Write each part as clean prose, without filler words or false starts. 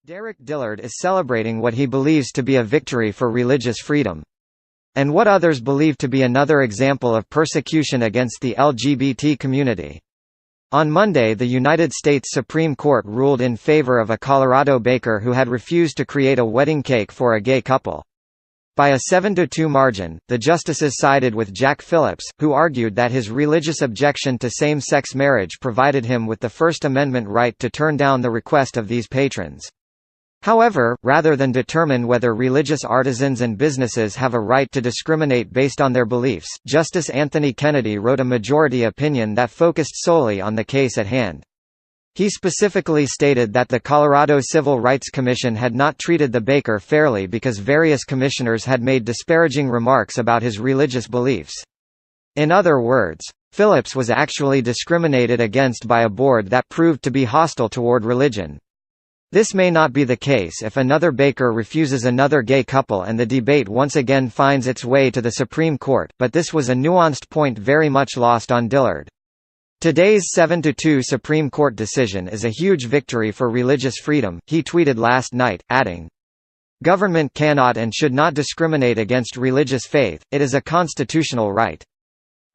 Derek Dillard is celebrating what he believes to be a victory for religious freedom. And what others believe to be another example of persecution against the LGBT community. On Monday, the United States Supreme Court ruled in favor of a Colorado baker who had refused to create a wedding cake for a gay couple. By a 7-2 margin, the justices sided with Jack Phillips, who argued that his religious objection to same-sex marriage provided him with the First Amendment right to turn down the request of these patrons. However, rather than determine whether religious artisans and businesses have a right to discriminate based on their beliefs, Justice Anthony Kennedy wrote a majority opinion that focused solely on the case at hand. He specifically stated that the Colorado Civil Rights Commission had not treated the baker fairly because various commissioners had made disparaging remarks about his religious beliefs. In other words, Phillips was actually discriminated against by a board that proved to be hostile toward religion. This may not be the case if another baker refuses another gay couple and the debate once again finds its way to the Supreme Court, but this was a nuanced point very much lost on Dillard. Today's 7-2 Supreme Court decision is a huge victory for religious freedom, he tweeted last night, adding, "Government cannot and should not discriminate against religious faith, it is a constitutional right."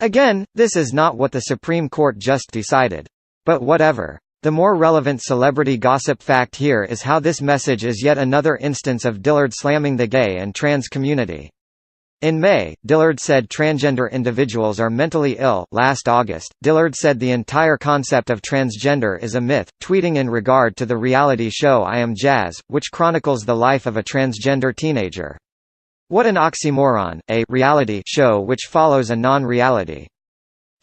Again, this is not what the Supreme Court just decided. But whatever. The more relevant celebrity gossip fact here is how this message is yet another instance of Dillard slamming the gay and trans community. In May, Dillard said transgender individuals are mentally ill. Last August, Dillard said the entire concept of transgender is a myth, tweeting in regard to the reality show I Am Jazz, which chronicles the life of a transgender teenager. What an oxymoron, a reality show which follows a non-reality.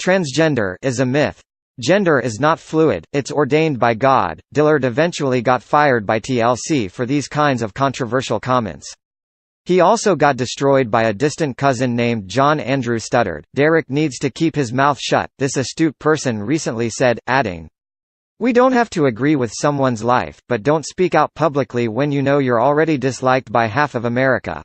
Transgender is a myth. Gender is not fluid, it's ordained by God. Dillard eventually got fired by TLC for these kinds of controversial comments. He also got destroyed by a distant cousin named John Andrew Studdard. Derek needs to keep his mouth shut, this astute person recently said, adding, "We don't have to agree with someone's life, but don't speak out publicly when you know you're already disliked by half of America.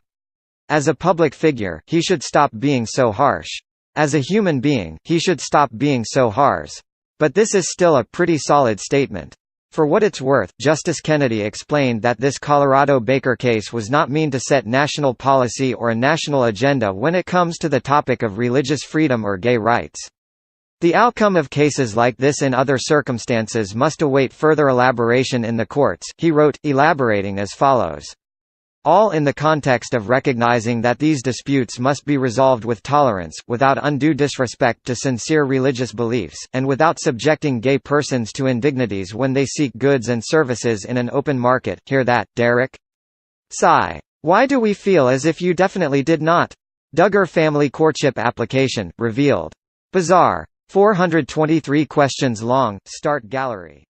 As a public figure, he should stop being so harsh. As a human being, he should stop being so harsh." But this is still a pretty solid statement. For what it's worth, Justice Kennedy explained that this Colorado baker case was not meant to set national policy or a national agenda when it comes to the topic of religious freedom or gay rights. The outcome of cases like this in other circumstances must await further elaboration in the courts, he wrote, elaborating as follows. All in the context of recognizing that these disputes must be resolved with tolerance, without undue disrespect to sincere religious beliefs, and without subjecting gay persons to indignities when they seek goods and services in an open market. Hear that, Derek? Sigh. Why do we feel as if you definitely did not? Duggar family courtship application, revealed. Bizarre. 423 questions long, start gallery.